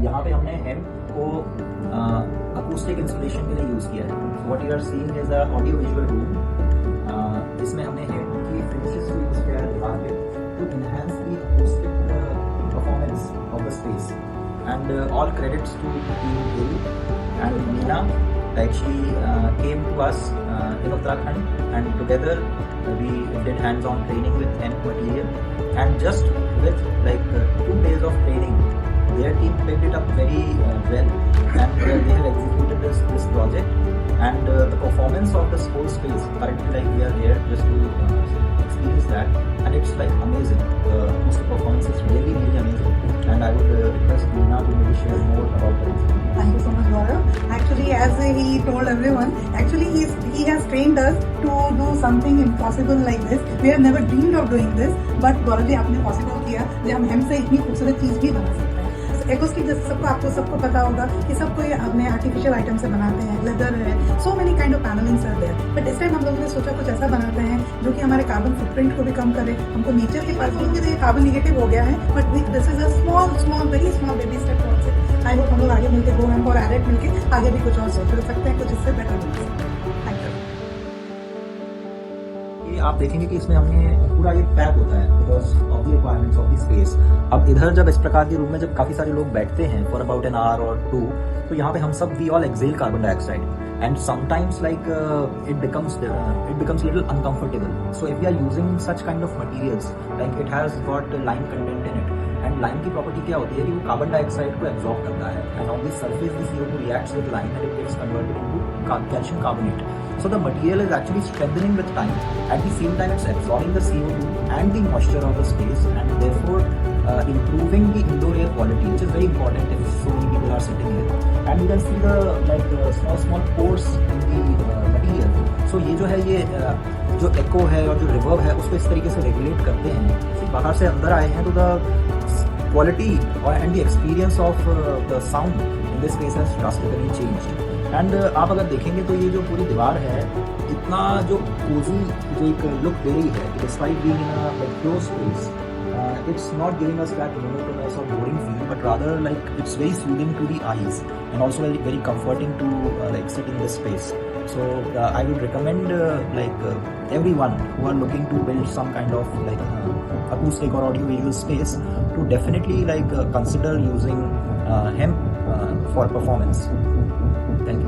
यहाँ पे हमने हेम्प को अकूस्टिक इंस्टॉलेशन के लिए यूज़ किया है। What you are seeing is a audio visual room. इसमें हमने हेम्प की फिनिशेस को यूज़ किया है दीवार पे to enhance the acoustic performance of the space. And all credits to team L and Meena, like she came to us in Uttarakhand, and together we did hands-on training with hemp material, and just with 2 days of training, their team picked it up very well, and they have executed this project, and the performance of this whole space currently, we are here just to experience that, and it's amazing. The performance is really amazing, and I would request Meena to maybe share more about the experience. Thank you so much, Gaurav. Actually, as he told everyone, actually he has trained us to do something impossible like this. We have never dreamed of doing this, but Gaurav ji आपने possible किया, जो हम hemp से इतनी खूबसूरत चीज़ भी बना सकते हैं। एकोस्टिक जैसे सबको पता होगा कि सब कोई अपने आर्टिफिशियल आइटम से बनाते हैं, लेदर है, so many kind of panellings are there, but इस टाइम हम लोगों ने सोचा कुछ ऐसा बनाते हैं जो कि हमारे कार्बन फुटप्रिंट को भी कम करे। हमको नेचर के पास भी कार्बन निगेटिव हो गया है, but this is a small very small baby step towards it. I hope हम लोग आगे मिलकर गो हेम्प और एरेट मिलकर आगे भी कुछ और सोच सकते हैं, कुछ इससे बेटर बना सकते हैं। Thank you. ये आप देखेंगे कि इसमें हमने पूरा ये पैक होता है because of the requirements of the space. अब इधर जब इस प्रकार के रूम में जब काफी सारे लोग बैठते हैं फॉर अबाउट एन आवर और 2, तो यहाँ पे हम सब we all exhale carbon dioxide, and sometimes it becomes little uncomfortable. So if we are using such kind of materials, like it has got lime content in it, and lime की property क्या होती है कि वो carbon dioxide को absorb करता है, and on the surface the CO2 reacts with lime and it gets converted into calcium carbonate. So the material is actually strengthening with time. At the same time, it's absorbing the CO2 and the moisture of the space, and therefore improving the indoor air quality, which is very important if so many people are sitting here. And you can see the small pores in the material. So ये जो है ये जो echo है और जो reverb है उसको इस तरीके से regulate करते हैं कि बाहर से अंदर आए हैं तो the quality and the experience of the sound in this space has drastically changed. And आप अगर देखेंगे तो ये जो पूरी दीवार है इतना जो कोजी जो एक लुक दे रही है, despite being in a closed space, it's not giving us that monotonous or boring feel, but rather it's very soothing to the eyes and also very comforting to sit in this space. So I would recommend everyone who are looking to build some kind of acoustic or audio visual space to definitely consider using hemp for performance. Thank you.